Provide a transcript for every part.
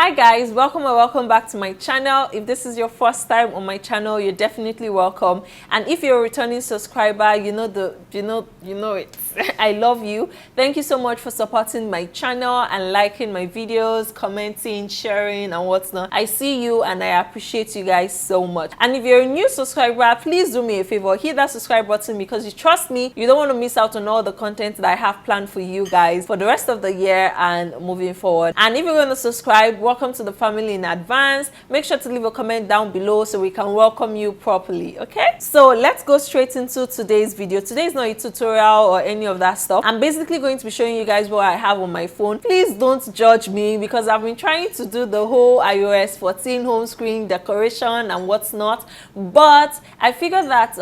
Hi guys, welcome and welcome back to my channel. If this is your first time on my channel, you're definitely welcome, and if you're a returning subscriber, you know it. I love you. Thank you so much for supporting my channel and liking my videos, commenting, sharing and whatnot. I see you and I appreciate you guys so much. And if you're a new subscriber, please do me a favor, hit that subscribe button, because you trust me, you don't want to miss out on all the content that I have planned for you guys for the rest of the year and moving forward. And if you're going to subscribe, welcome to the family in advance. Make sure to leave a comment down below so we can welcome you properly. Okay, so let's go straight into today's video. Today is not a tutorial or any of that stuff. I'm basically going to be showing you guys what I have on my phone. Please don't judge me, because I've been trying to do the whole iOS 14 home screen decoration and what's not, but I figured that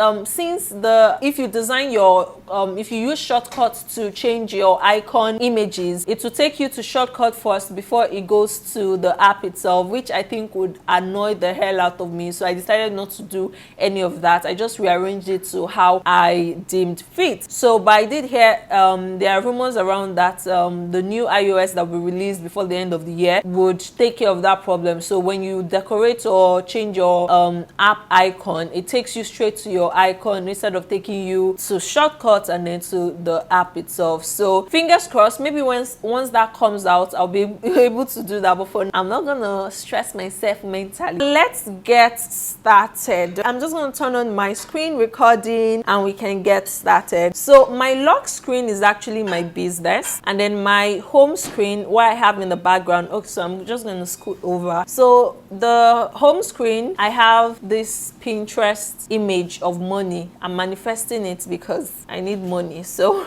if you design your if you use shortcuts to change your icon images, it will take you to shortcut first before it goes to the app itself, which I think would annoy the hell out of me. So I decided not to do any of that. I just rearranged it to how I deemed fit. So but I did hear there are rumors around that the new iOS that will be released before the end of the year would take care of that problem. So when you decorate or change your app icon, it takes you straight to your icon instead of taking you to shortcuts and then to the app itself. So fingers crossed, maybe once that comes out, I'll be able to do that. But for now, I'm not gonna stress myself mentally. Let's get started. I'm just gonna turn on my screen recording and we can get started. So my lock screen is actually my business, and then my home screen, what I have in the background. Okay, so I'm just gonna scoot over. So the home screen, I have this Pinterest image of money. I'm manifesting it because I need money, so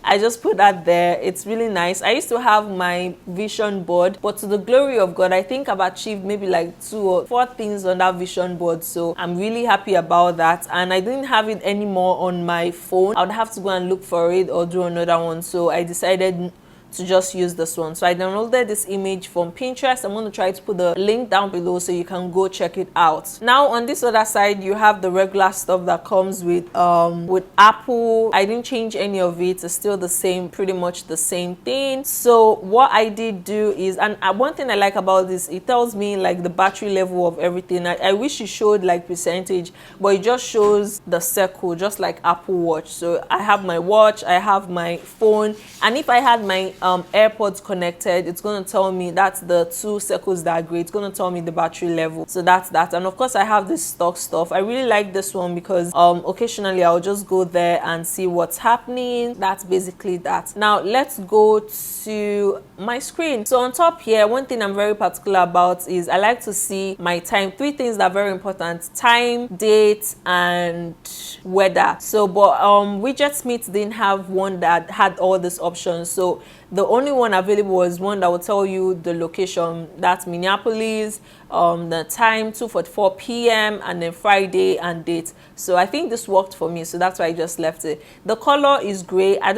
I just put that there. It's really nice. I used to have my vision board, but to the glory of God, I think I've achieved maybe like 2 or 4 things on that vision board, so I'm really happy about that. And I didn't have it anymore on my phone. I would have to go and look for it or do another one, so I decided to just use this one. So I downloaded this image from Pinterest. I'm going to try to put the link down below so you can go check it out. Now on this other side, you have the regular stuff that comes with Apple. I didn't change any of it. It's still the same, pretty much the same thing. So what I did do is, and one thing I like about this, it tells me like the battery level of everything. I wish it showed like percentage, but it just shows the circle, just like Apple Watch. So I have my watch, I have my phone, and if I had my AirPods connected, it's going to tell me that's the 2 circles that are great. It's going to tell me the battery level. So that's that. And of course I have this stock stuff. I really like this one because occasionally I'll just go there and see what's happening. That's basically that. Now let's go to my screen. So on top here, one thing I'm very particular about is I like to see my time. 3 things that are very important: time, date, and weather. So but Widgetsmith didn't have one that had all these options, so the only one available was one that will tell you the location. That's Minneapolis, the time 2:44 p.m. and then Friday and date. So I think this worked for me, so that's why I just left it. The color is gray. I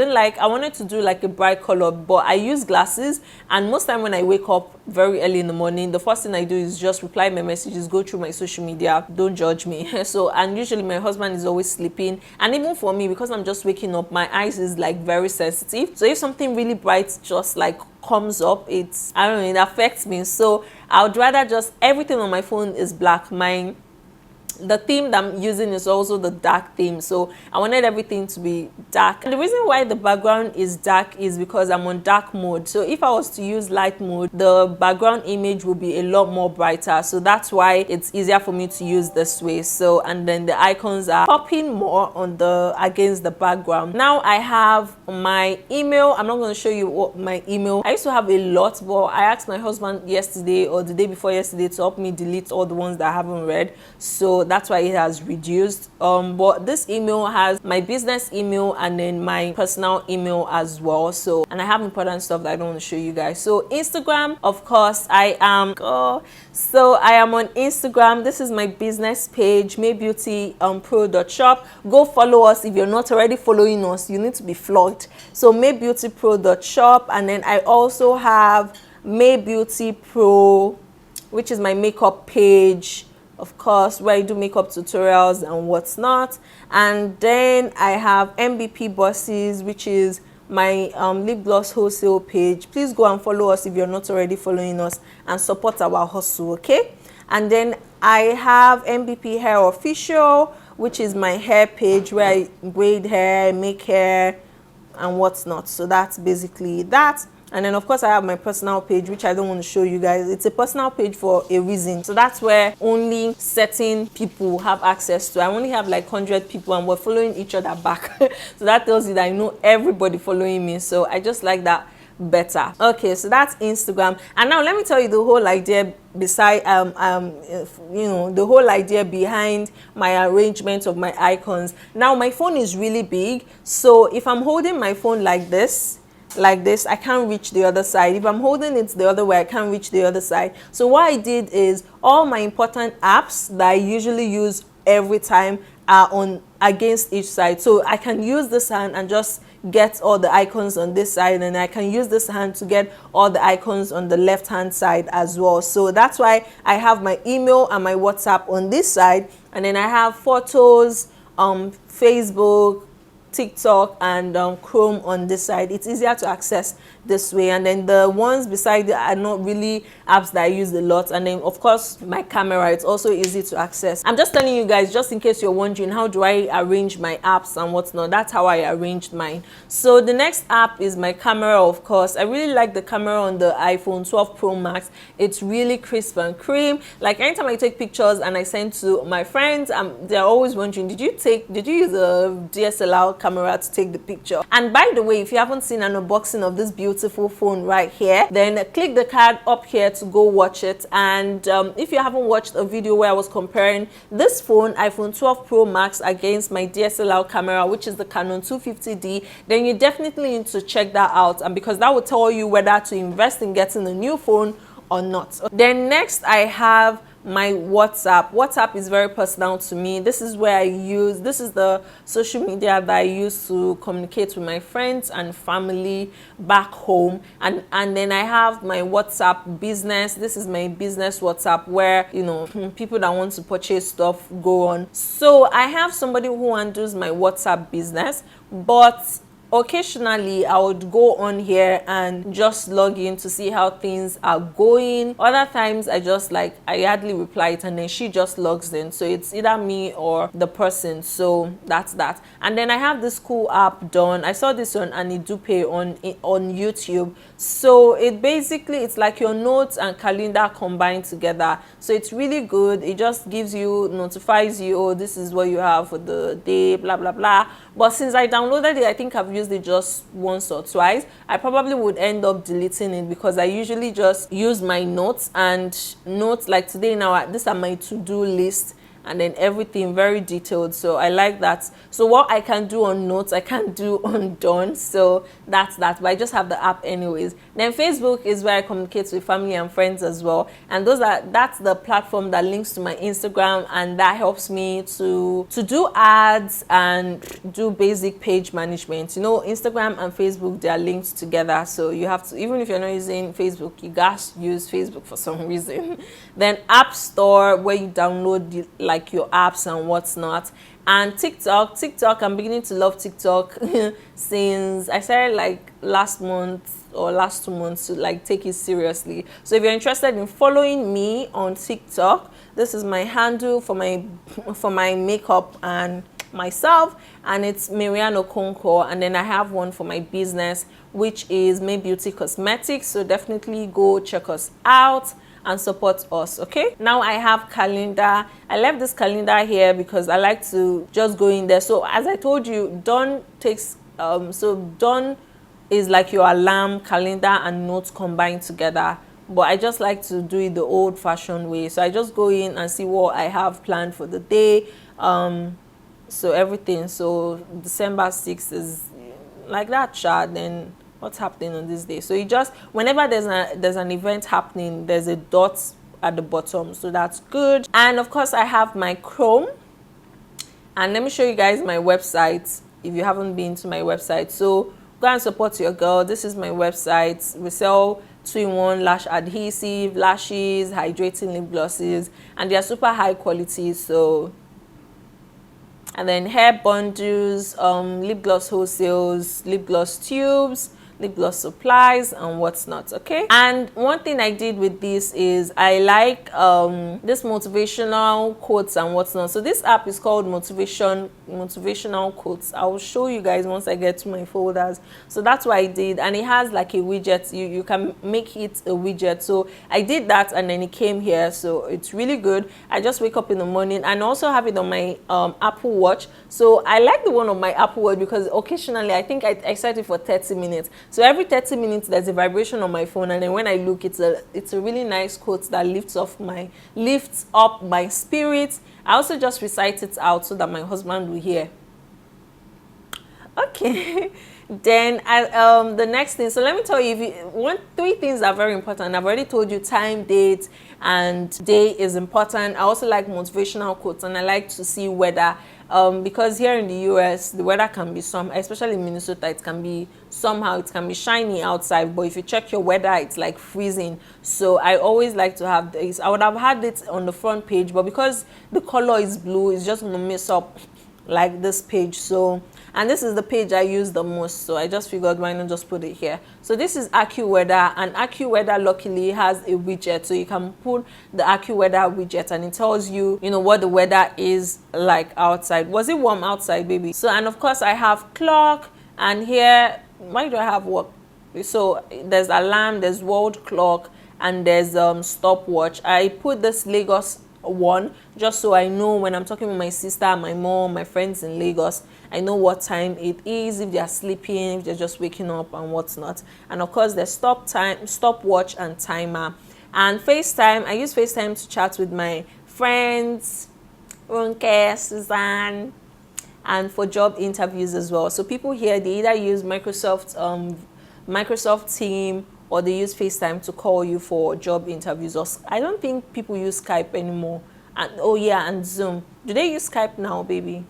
wanted to do like a bright color, but I use glasses, and most time when I wake up very early in the morning, the first thing I do is just reply my messages, go through my social media. Don't judge me. So, and usually my husband is always sleeping, and even for me, because I'm just waking up, my eyes is like very sensitive. So if something really bright just like comes up, I don't know, it affects me. So I would rather just, everything on my phone is black. The theme that I'm using is also the dark theme, so I wanted everything to be dark. And the reason why the background is dark is because I'm on dark mode. So if I was to use light mode, the background image will be a lot more brighter, so that's why it's easier for me to use this way. So, and then the icons are popping more on against the background. Now I have my email. I'm not going to show you what my email, I used to have a lot, but I asked my husband yesterday or the day before yesterday to help me delete all the ones that I haven't read, so that's why it has reduced. But this email has my business email and then my personal email as well. So, and I have important stuff that I don't want to show you guys. So Instagram, of course, I am on Instagram. This is my business page, maybeautypro.shop. Go follow us if you're not already following us. You need to be flogged. So maybeautypro.shop, and then I also have maybeautypro, which is my makeup page, of course, where I do makeup tutorials and what's not. And then I have MVP Bosses, which is my lip gloss wholesale page. Please go and follow us if you're not already following us, and support our hustle, okay? And then I have MBP Hair Official, which is my hair page where I braid hair, make hair, and whatnot. So that's basically that. And then of course I have my personal page, which I don't want to show you guys. It's a personal page for a reason. So that's where only certain people have access to. I only have like 100 people, and we're following each other back. So that tells you that I know everybody following me. So I just like that better. Okay, so that's Instagram. And now let me tell you the whole idea beside you know, the whole idea behind my arrangement of my icons. Now my phone is really big, so if I'm holding my phone like this, I can't reach the other side. If I'm holding it the other way, I can't reach the other side. So what I did is all my important apps that I usually use every time are on against each side. So I can use this hand and just get all the icons on this side, and I can use this hand to get all the icons on the left hand side as well. So that's why I have my email and my WhatsApp on this side, and then I have photos, Facebook, TikTok, and Chrome on this side. It's easier to access this way. And then the ones beside it are not really apps that I use a lot. And then of course my camera, it's also easy to access. I'm just telling you guys, just in case you're wondering how do I arrange my apps and whatnot, that's how I arranged mine. So the next app is my camera. Of course, I really like the camera on the iPhone 12 Pro Max. It's really crisp and cream. Like anytime I take pictures and I send to my friends, they're always wondering, did you use a DSLR camera to take the picture? And by the way, if you haven't seen an unboxing of this beautiful phone right here, then click the card up here to go watch it. And if you haven't watched a video where I was comparing this phone, iPhone 12 Pro Max, against my DSLR camera, which is the Canon 250D, then you definitely need to check that out, and because that will tell you whether to invest in getting a new phone or not. Then next I have my WhatsApp is very personal to me. This is the social media that I use to communicate with my friends and family back home. And then I have my WhatsApp business. This is my business WhatsApp, where, you know, people that want to purchase stuff go on. So I have somebody who handles my WhatsApp business, but occasionally I would go on here and just log in to see how things are going. Other times I hardly reply it, and then she just logs in. So it's either me or the person. So that's that. And then I have this cool app done. I saw this on Anidupe on YouTube. So it's like your notes and calendar combined together. So it's really good. It just notifies you, oh, this is what you have for the day, blah blah blah. But since I downloaded it, I think I've used it just once or twice. I probably would end up deleting it, because I usually just use my notes, and notes like today now, these are my to-do list, and then everything very detailed. So I like that. So what I can do on notes, I can't do on done. So that's that. But I just have the app anyways. Then Facebook is where I communicate with family and friends as well. And that's the platform that links to my Instagram, and that helps me to do ads and do basic page management. You know, Instagram and Facebook, they are linked together. So you have to, even if you're not using Facebook, you guys use Facebook for some reason. Then App Store, where you download like your apps and what's not. And TikTok, I'm beginning to love TikTok since I started like last month or last 2 months to like take it seriously. So if you're interested in following me on TikTok, this is my handle for my makeup and myself, and it's Mariano Conco. And then I have one for my business, which is May Beauty Cosmetics. So definitely go check us out and support us. Okay, now I have calendar. I left this calendar here because I like to just go in there. So as I told you, Dawn takes Dawn is like your alarm, calendar and notes combined together, but I just like to do it the old-fashioned way. So I just go in and see what I have planned for the day, so everything. So December 6th is like that, chart. Then what's happening on this day? So you just, whenever there's an event happening, there's a dot at the bottom, so that's good. And of course I have my Chrome, and let me show you guys my website if you haven't been to my website. So go and support your girl. This is my website. We sell 2-in-1 lash adhesive, lashes, hydrating lip glosses, and they are super high quality. So and then hair bundles, lip gloss wholesales, lip gloss tubes, lip gloss supplies, and what's not. Okay, and one thing I did with this is I like this motivational quotes and what's not. So this app is called motivational quotes. I will show you guys once I get to my folders. So that's what I did, and it has like a widget. You can make it a widget. So I did that, and then it came here. So it's really good. I just wake up in the morning, and also have it on my Apple Watch. So I like the one on my Apple Watch because occasionally I think I set it for 30 minutes. So every 30 minutes there's a vibration on my phone, and then when I look, it's a really nice quote that lifts up my spirit. I also just recite it out so that my husband will hear. Okay. Then the next thing, so let me tell you, if you want, 3 things are very important. I've already told you time, date, and day is important. I also like motivational quotes, and I like to see weather, because here in the US the weather can be especially in Minnesota, it can be shiny outside, but if you check your weather, it's like freezing. So I always like to have this. I would have had it on the front page, but because the color is blue, it's just gonna mess up like this page. So, and this is the page I use the most, so I just figured why not just put it here. So this is AccuWeather, and AccuWeather luckily has a widget, so you can put the AccuWeather widget and it tells you, you know, what the weather is like outside. Was it warm outside, baby? So, and of course I have clock, and here, why do I have what? So there's alarm, there's world clock, and there's stopwatch. I put this Lagos one just so I know when I'm talking with my sister, my mom, my friends in Lagos, I know what time it is, if they're sleeping, if they're just waking up, and what's not. And of course there's stopwatch and timer. And FaceTime, I use FaceTime to chat with my friends, Ronke, Suzanne, and for job interviews as well. So people here, they either use Microsoft Team, or they use FaceTime to call you for job interviews. Or I don't think people use Skype anymore. And oh yeah, and Zoom. Do they use Skype now, baby?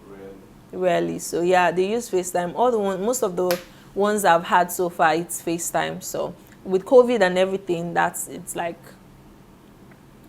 Rarely. So yeah, they use FaceTime. Most of the ones I've had so far, it's FaceTime. So with COVID and everything, it's like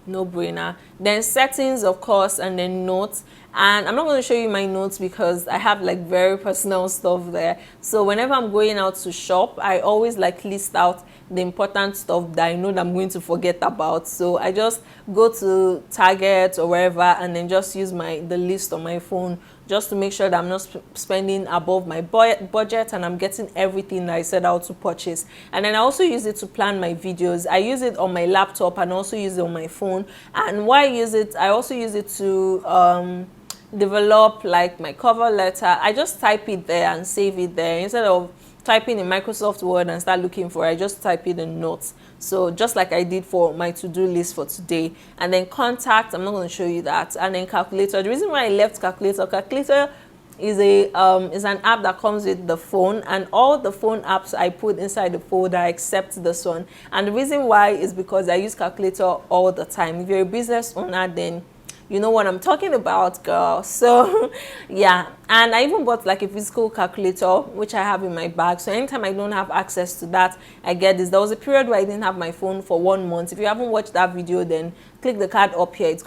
no-brainer. Then settings, of course, and then notes. And I'm not going to show you my notes because I have like very personal stuff there. So whenever I'm going out to shop, I always like list out the important stuff that I know that I'm going to forget about. So I just go to Target or wherever, and then just use the list on my phone, just to make sure that I'm not spending above my budget, and I'm getting everything that I set out to purchase. And then I also use it to plan my videos. I use it on my laptop and also use it on my phone. And why I use it, I also use it to develop like my cover letter. I just type it there and save it there instead of typing in Microsoft Word and start looking for it. I just type it in notes. So just like I did for my to-do list for today. And then contact, I'm not going to show you that. And then calculator. The reason why I left calculator is an app that comes with the phone, and all the phone apps I put inside the folder except this one. And the reason why is because I use calculator all the time. If you're a business owner, then you know what I'm talking about, girl. So yeah, and I even bought like a physical calculator, which I have in my bag. So anytime I don't have access to that, I get this. There was a period where I didn't have my phone for 1 month. If you haven't watched that video, then click the card up here. It's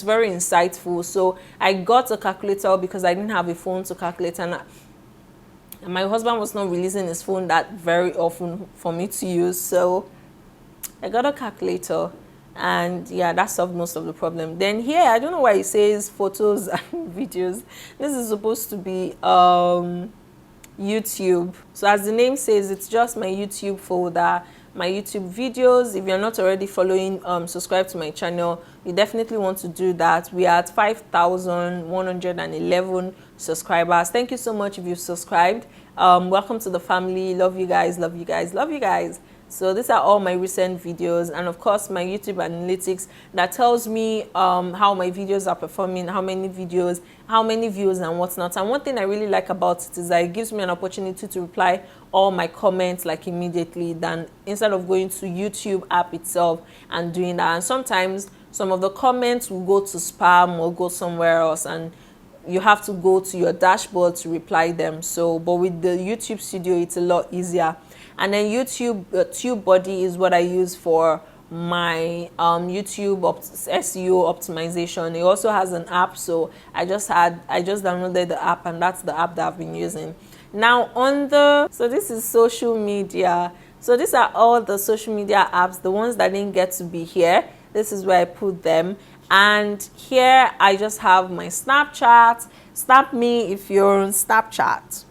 very insightful. So I got a calculator because I didn't have a phone to calculate, and my husband was not releasing his phone that very often for me to use. So I got a calculator. And yeah, that solved most of the problem. Then here, I don't know why it says photos and videos. This is supposed to be YouTube. So as the name says, it's just my YouTube folder, my YouTube videos. If you're not already following, subscribe to my channel. You definitely want to do that. We are at 5,111 subscribers. Thank you so much if you've subscribed. Welcome to the family. Love you guys, love you guys, love you guys. So these are all my recent videos, and of course my YouTube analytics that tells me how my videos are performing, how many views and what's not. And one thing I really like about it is that it gives me an opportunity to reply all my comments like immediately, than instead of going to YouTube app itself and doing that. And sometimes some of the comments will go to spam or go somewhere else, and you have to go to your dashboard to reply them. So but with the YouTube Studio, it's a lot easier. And then YouTube TubeBuddy is what I use for my YouTube SEO optimization. It also has an app, so I just downloaded the app, and that's the app that I've been using. Now so this is social media. So these are all the social media apps, the ones that didn't get to be here. This is where I put them. And here I just have my Snapchat. Snap me if you're on Snapchat.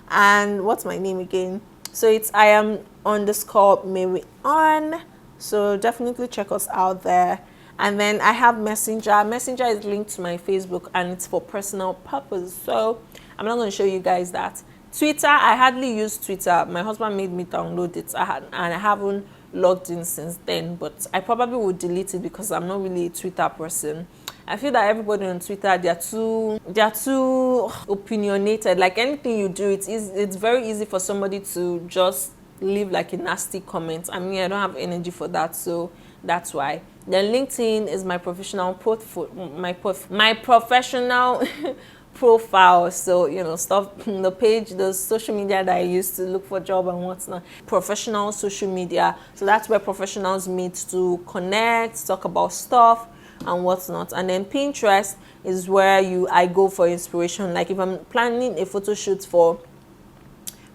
And what's my name again? So it's I am _ Mary on. So definitely check us out there. And then I have Messenger. Messenger is linked to my Facebook, and it's for personal purpose. So I'm not going to show you guys that. Twitter, I hardly use Twitter. My husband made me download it, and I haven't logged in since then. But I probably would delete it because I'm not really a Twitter person. I feel that everybody on Twitter, they're too opinionated. Like anything you do, it's very easy for somebody to just leave like a nasty comment. I mean, I don't have energy for that, so that's why. Then LinkedIn is my professional my professional profile. So stuff, the page, the social media that I use to look for job and what's not. Professional social media. So that's where professionals meet to connect, talk about stuff and what's not. And then Pinterest is where I go for inspiration. Like if I'm planning a photo shoot for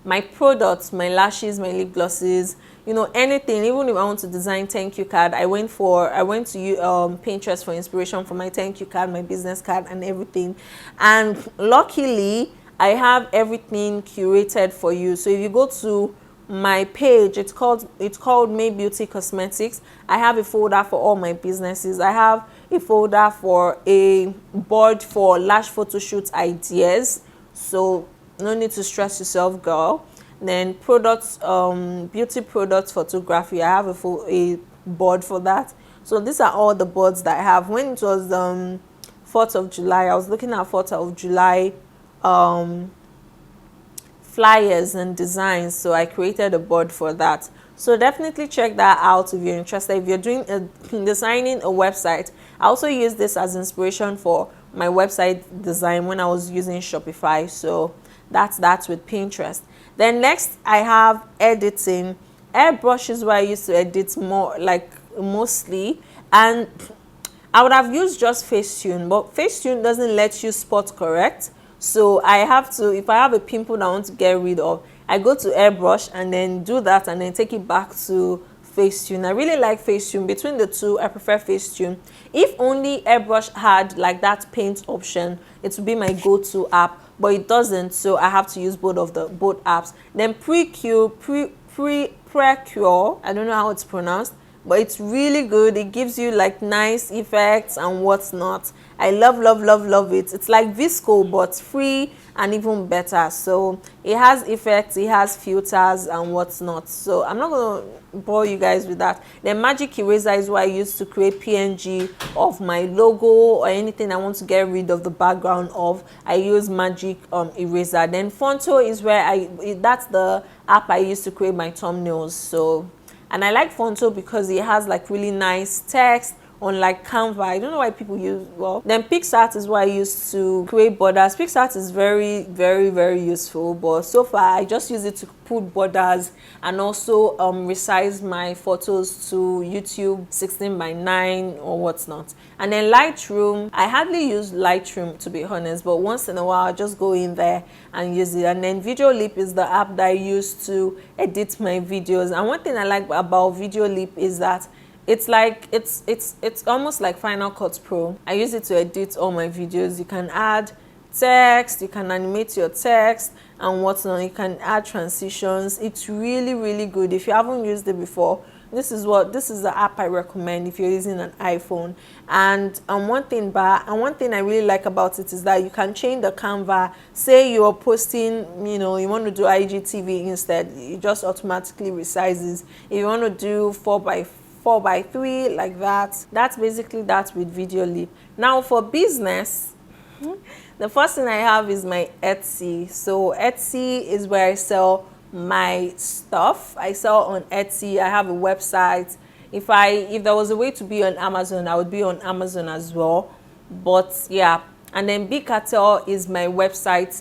my products, my lashes, my lip glosses, anything. Even if I want to design thank you card, I went to Pinterest for inspiration for my thank you card, my business card, and everything. And luckily, I have everything curated for you. So if you go to my page, it's called May Beauty Cosmetics. I have a folder for all my businesses. I have a folder for a board for lash photo shoot ideas. So no need to stress yourself, girl. Then products, beauty products photography, I have a board for that. So these are all the boards that I have. When it was 4th of July, I was looking at 4th of July flyers and designs, so I created a board for that. So definitely check that out if you're interested. If you're designing a website, I also use this as inspiration for my website design when I was using Shopify. So that's with Pinterest. Then next I have editing. Airbrush is where I used to edit more, like mostly, and I would have used just Facetune, but Facetune doesn't let you spot correct. So I have to, if I have a pimple that I want to get rid of, I go to Airbrush and then do that and then take it back to Facetune. I really like Facetune. Between the two, I prefer Facetune. If only Airbrush had like that paint option, it would be my go-to app, but it doesn't, so I have to use both apps. Then Precure, I don't know how it's pronounced, but it's really good. It gives you like nice effects and what's not. I love it. It's like Visco but free and even better. So it has effects, it has filters and what's not. So I'm not going to bore you guys with that. Then Magic Eraser is what I use to create PNG of my logo or anything I want to get rid of the background of. I use Magic Eraser. Then Fonto is where that's the app I use to create my thumbnails. So, and I like Fonto because it has like really nice text on like Canva. I don't know why people use, well, then PixArt is what I use to create borders. PixArt is very useful, but so far I just use it to put borders and also resize my photos to YouTube 16:9 or what's not. And then Lightroom, I hardly use Lightroom to be honest, but once in a while I just go in there and use it. And then Videoleap is the app that I use to edit my videos. And one thing I like about Videoleap is that it's like it's almost like Final Cut Pro. I use it to edit all my videos. You can add text, you can animate your text and whatnot. You can add transitions. It's really good. If you haven't used it before, this is the app I recommend if you're using an iPhone. And one thing I really like about it is that you can change the Canva. Say you're posting, you want to do IGTV instead, it just automatically resizes. If you want to do 4:3 like that, that's basically that with Videoleap. Now for business, the first thing I have is my Etsy. So Etsy is where I sell my stuff. I sell on Etsy. I have a website. If there was a way to be on Amazon, I would be on Amazon as well. But yeah, and then Big Cartel is my website.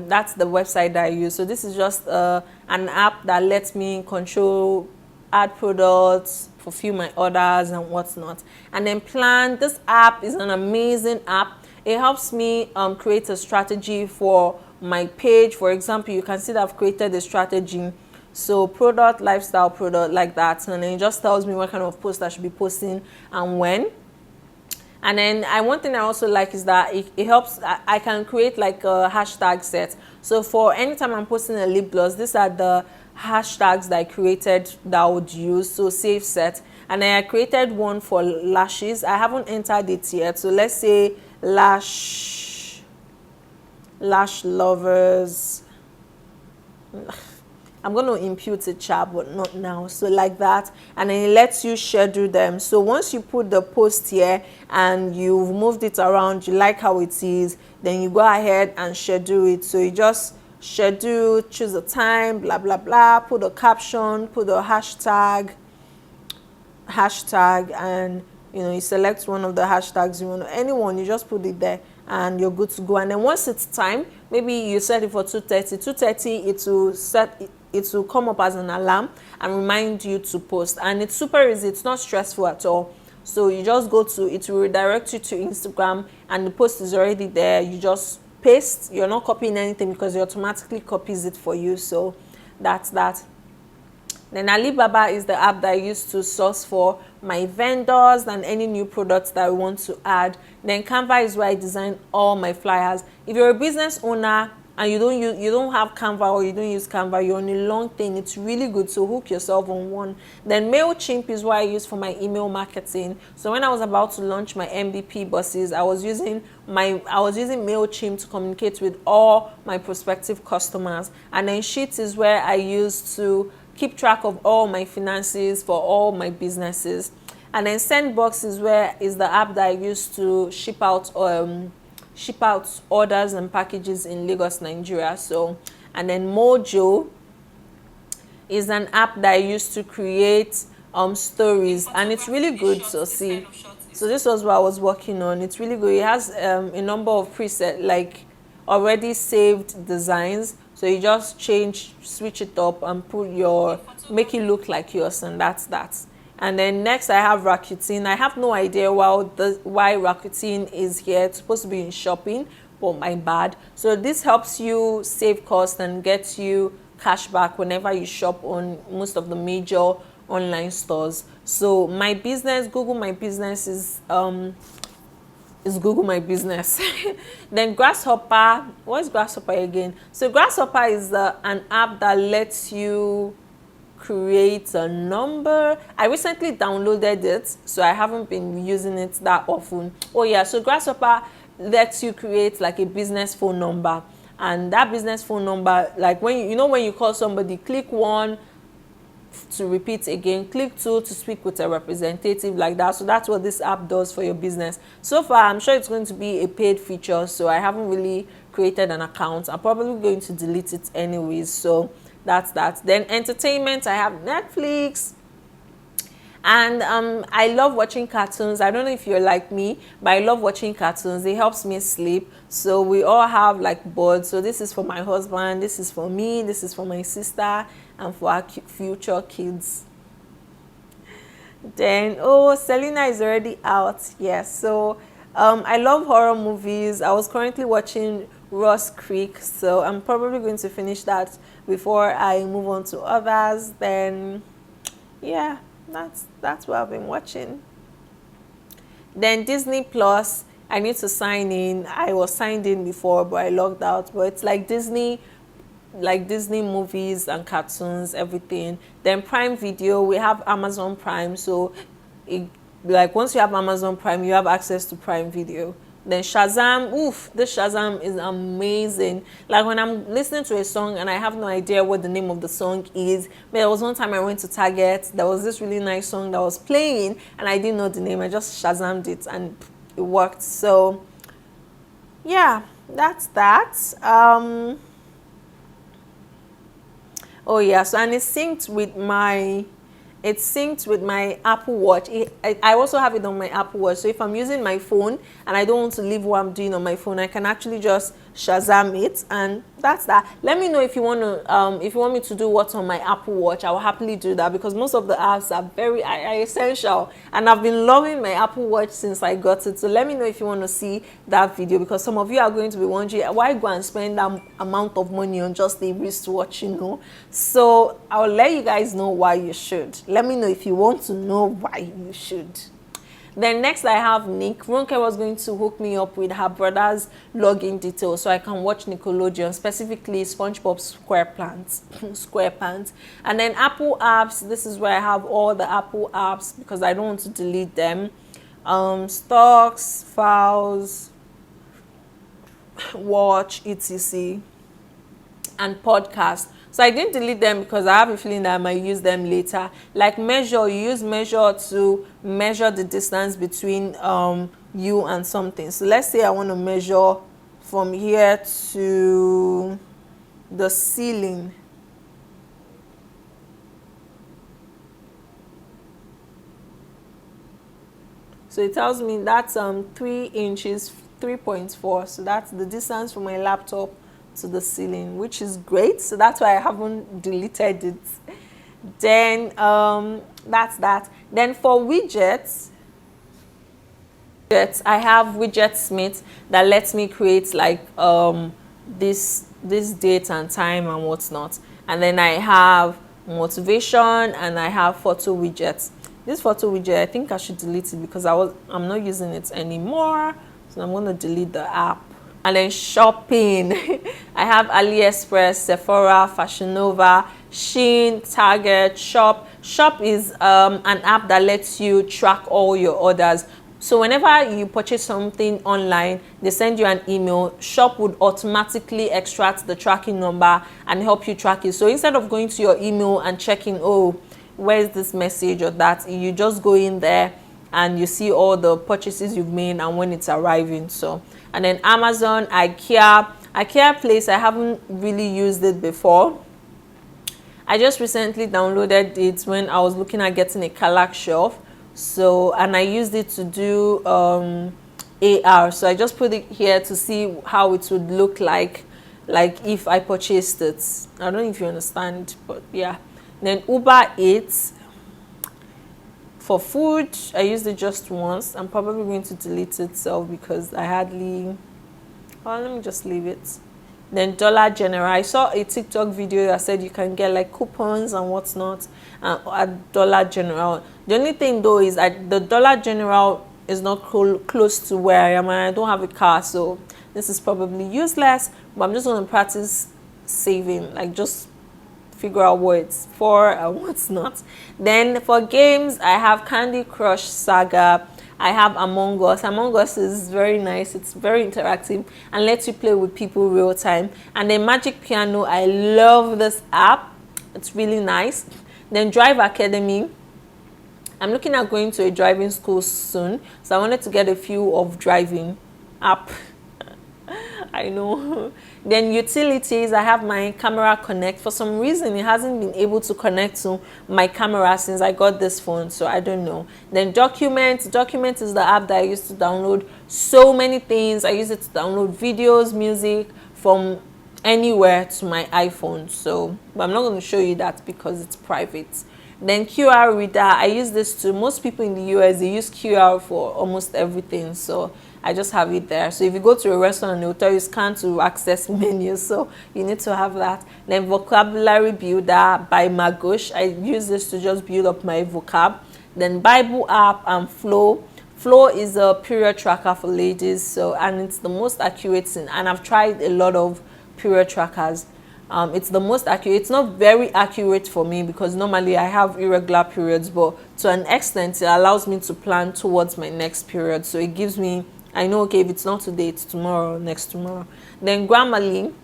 That's the website that I use. So this is just an app that lets me control ad products, fulfill my orders and whatnot. And then Plan, this app is an amazing app. It helps me create a strategy for my page. For example, you can see that I've created a strategy. So product, lifestyle product, like that. And then it just tells me what kind of post I should be posting and when. And then one thing I also like is that it helps, I can create like a hashtag set. So for anytime I'm posting a lip gloss, these are the hashtags that I created that I would use. So save set. And then I created one for lashes. I haven't entered it yet. So let's say lash lovers. I'm going to impute a chat, but not now. So like that. And then it lets you schedule them. So once you put the post here and you've moved it around, you like how it is, then you go ahead and schedule it. So you just schedule, choose a time, blah, blah, blah, put a caption, put a hashtag, and you select one of the hashtags you want, anyone, you just put it there and you're good to go. And then once it's time, maybe you set it for 2:30, it will come up as an alarm and remind you to post. And it's super easy, it's not stressful at all. So you just go to it, will redirect you to Instagram, and the post is already there. You just paste, you're not copying anything because it automatically copies it for you. So that's that. Then Alibaba is the app that I use to source for my vendors and any new products that I want to add. Then Canva is where I design all my flyers. If you're a business owner and you don't have Canva, or you don't use Canva, you're on a long thing, it's really good to hook yourself on one. Then MailChimp is what I use for my email marketing. So when I was about to launch my MVP buses, I was using MailChimp to communicate with all my prospective customers. And then Sheets is where I use to keep track of all my finances for all my businesses. And then Sendbox is the app that I use to ship out orders and packages in Lagos, Nigeria. So, and then Mojo is an app that I use to create stories, and it's really good to see. So this was what I was working on. It's really good. It has a number of preset, like already saved designs. So you just switch it up and make it look like yours, and that's that. And then next I have Rakuten. I have no idea why Rakuten is here. It's supposed to be in shopping, but my bad. So this helps you save costs and gets you cash back whenever you shop on most of the major online stores. So my business, Google My Business is Google My Business. Then Grasshopper, what is Grasshopper again? So Grasshopper is an app that lets you create a number. I recently downloaded it, so I haven't been using it that often. Oh yeah, so Grasshopper lets you create like a business phone number, and that business phone number, like when you call somebody, click 1 to repeat again, click 2 to speak with a representative, like that. So that's what this app does for your business. So far I'm sure it's going to be a paid feature, so I haven't really created an account. I'm probably going to delete it anyways. So that's that. Then entertainment, I have Netflix, and I love watching cartoons. I don't know if you're like me, but I love watching cartoons. It helps me sleep. So we all have like boards. So this is for my husband, this is for me, this is for my sister, and for our future kids. Then Selena is already out. Yes. So I love horror movies. I was currently watching Ross Creek, so I'm probably going to finish that before I move on to others. Then yeah, that's what I've been watching. Then Disney Plus, I need to sign in. I was signed in before, but I logged out. But it's like Disney movies and cartoons, everything. Then Prime Video, we have Amazon Prime, so like once you have Amazon Prime, you have access to Prime Video. Then Shazam, this Shazam is amazing. Like when I'm listening to a song and I have no idea what the name of the song is, but there was one time I went to Target, there was this really nice song that was playing and I didn't know the name. I just Shazammed it and it worked. So yeah, that's that. Oh yeah, so and it's synced with my Apple Watch. I also have it on my Apple Watch. So if I'm using my phone and I don't want to leave what I'm doing on my phone, I can actually just Shazam it, and that's that. Let me know if you want to if you want me to do what's on my Apple Watch. I will happily do that, because most of the apps are very essential, and I've been loving my Apple Watch since I got it. So let me know if you want to see that video, because some of you are going to be wondering, why go and spend that amount of money on just a wristwatch, you know. So I'll let you guys know why you should. Let me know if you want to know why you should. Then next I have Nick. Ronke was going to hook me up with her brother's login details so I can watch Nickelodeon, specifically SpongeBob SquarePants. And then Apple apps, this is where I have all the Apple apps because I don't want to delete them. Stocks, files, watch, etc. and podcast. So I didn't delete them because I have a feeling that I might use them later. Like measure, you use measure to measure the distance between you and something. So let's say I want to measure from here to the ceiling. So it tells me that's 3 inches, 3.4. So that's the distance from my laptop to the ceiling, which is great. So that's why I haven't deleted it. Then that's that. Then for widgets, I have Widgetsmith that lets me create like this date and time and whatnot. And then I have motivation and I have photo widgets. This photo widget, I think I should delete it because I'm not using it anymore. So I'm going to delete the app. And then shopping, I have AliExpress, Sephora, Fashion Nova, Shein, Target, Shop. Shop is an app that lets you track all your orders. So whenever you purchase something online, they send you an email. Shop would automatically extract the tracking number and help you track it. So instead of going to your email and checking, oh, where's this message or that, you just go in there and you see all the purchases you've made and when it's arriving. So, and then Amazon, IKEA Place, I haven't really used it before. I just recently downloaded it when I was looking at getting a Kallax shelf. So, and I used it to do AR. So I just put it here to see how it would look like if I purchased it. I don't know if you understand, but yeah. Then Uber Eats. For food, I used it just once. I'm probably going to delete itself because I hardly... Well, let me just leave it. Then Dollar General. I saw a TikTok video that said you can get like coupons and whatnot at Dollar General. The only thing though is the Dollar General is not close to where I am and I don't have a car. So this is probably useless. But I'm just going to practice saving. Like just figure out what it's for and what's not. Then for games, I have Candy Crush Saga. I have Among Us. Among Us is very nice. It's very interactive and lets you play with people real time. And then Magic Piano, I love this app. It's really nice. Then Drive Academy. I'm looking at going to a driving school soon, so I wanted to get a few of driving app. I know. Then utilities, I have my Camera Connect. For some reason, it hasn't been able to connect to my camera since I got this phone, so I don't know. Then Documents. Documents is the app that I used to download so many things. I use it to download videos, music from anywhere to my iPhone. So, but I'm not going to show you that because it's private. Then QR Reader, I use this too. Most people in the US, they use QR for almost everything. So I just have it there. So if you go to a restaurant and they'll tell you scan to access menus, so you need to have that. Then Vocabulary Builder by Magush. I use this to just build up my vocab. Then Bible app and Flow. Flow is a period tracker for ladies. So, and it's the most accurate thing. And I've tried a lot of period trackers. It's the most accurate. It's not very accurate for me because normally I have irregular periods, but to an extent it allows me to plan towards my next period. So it gives me, I know, okay, if it's not today, it's tomorrow, next tomorrow. Then Grammarly,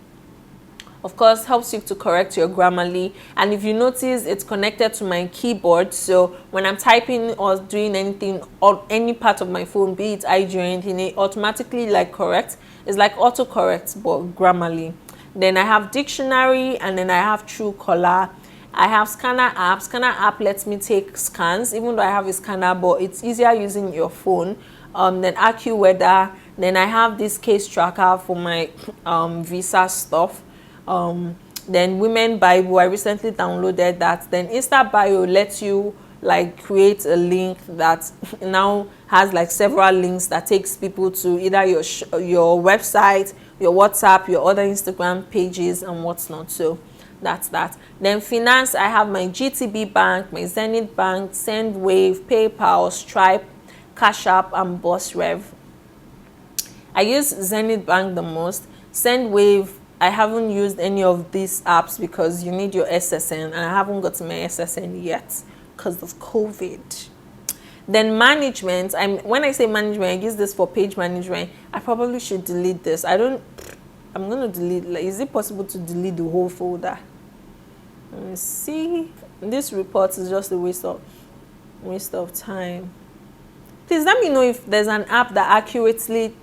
of course, helps you to correct your Grammarly. And if you notice, it's connected to my keyboard. So when I'm typing or doing anything on any part of my phone, be it IG or anything, it automatically like corrects. It's like autocorrect, but Grammarly. Then I have Dictionary, and then I have Truecaller. I have scanner app. Scanner app lets me take scans, even though I have a scanner, but it's easier using your phone. Then AccuWeather. Then I have this case tracker for my visa stuff. Then Women Bible, I recently downloaded that. Then Insta Bio lets you like create a link that now has like several links that takes people to either your website, your WhatsApp, your other Instagram pages and whatnot. So that's that. Then finance, I have my GTB Bank, my Zenith Bank, Sendwave, PayPal, Stripe, Cash App, and BossRev. I use Zenith Bank the most. Sendwave, I haven't used any of these apps because you need your SSN, and I haven't gotten my SSN yet because of COVID. Then management, when I say management, I use this for page management. I probably should delete this. I'm gonna delete, like, is it possible to delete the whole folder? Let me see. This report is just a waste of time. Please let me know if there's an app that accurately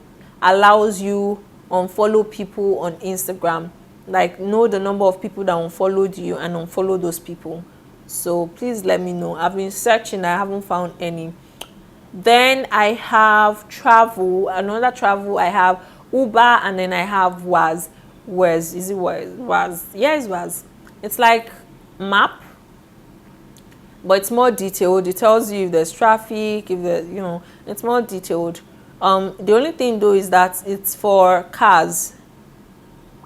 allows you unfollow people on Instagram, like know the number of people that unfollowed you and unfollow those people. So please let me know. I've been searching, I haven't found any. Then I have travel, another travel. I have Uber, and then I have Was. Is it Was? Yeah, it's Was. It's like map, but it's more detailed. It tells you if there's traffic, if there, you know, it's more detailed. The only thing though is that it's for cars.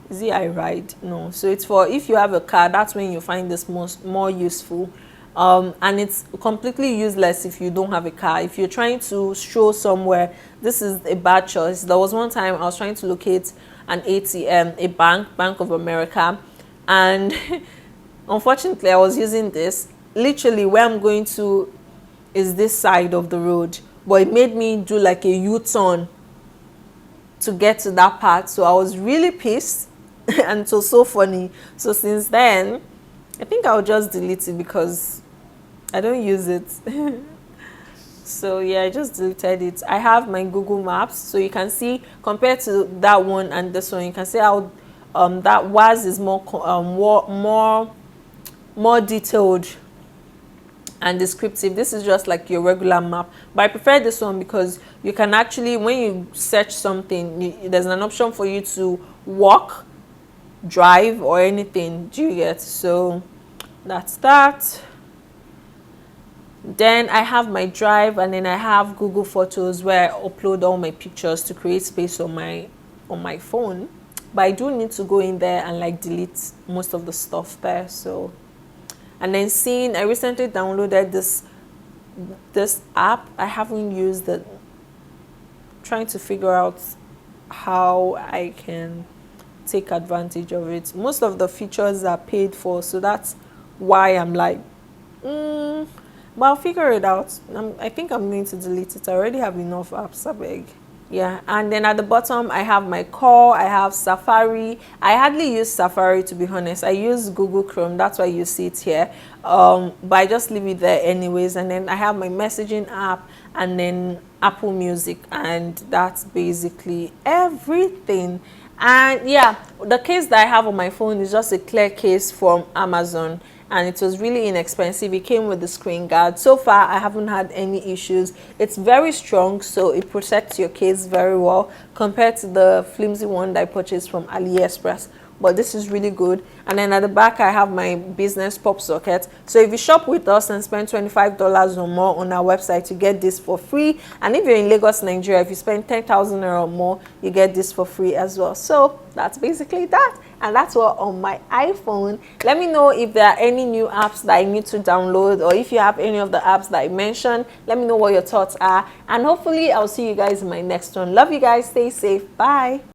Is it I ride? No. So it's for, if you have a car, that's when you find this more useful. And it's completely useless if you don't have a car. If you're trying to stroll somewhere, this is a bad choice. There was one time I was trying to locate an ATM, a Bank of America, and unfortunately I was using this. Literally where I'm going to is this side of the road, but it made me do like a U-turn to get to that part. So I was really pissed and it was so funny. So since then, I think I'll just delete it because I don't use it. So yeah, I just deleted it. I have my Google Maps, so you can see compared to that one and this one, you can see how that Was is more detailed and descriptive. This is just like your regular map, but I prefer this one because you can actually, when you search something, there's an option for you to walk, drive, or anything. Do you get? So that's that. Then I have my Drive, and then I have Google Photos where I upload all my pictures to create space on my phone. But I do need to go in there and like delete most of the stuff there. So, and then I recently downloaded this app. I haven't used it. Trying to figure out how I can take advantage of it. Most of the features are paid for, so that's why I'm like, but I'll figure it out. I think I'm going to delete it. I already have enough apps, I beg. Yeah, and then at the bottom I have my call, I have Safari. I hardly use Safari, to be honest. I use Google Chrome, that's why you see it here. But I just leave it there anyways. And then I have my messaging app, and then Apple Music, and that's basically everything. And yeah, the case that I have on my phone is just a clear case from Amazon, and it was really inexpensive. It came with the screen guard. So far I haven't had any issues. It's very strong, so it protects your case very well compared to the flimsy one that I purchased from AliExpress. But this is really good. And then at the back I have my business pop socket. So if you shop with us and spend $25 or more on our website, you get this for free. And if you're in Lagos, Nigeria, if you spend 10,000 or more, you get this for free as well. So that's basically that. And that's what on my iPhone. Let me know if there are any new apps that I need to download, or if you have any of the apps that I mentioned. Let me know what your thoughts are. And hopefully I'll see you guys in my next one. Love you guys. Stay safe. Bye.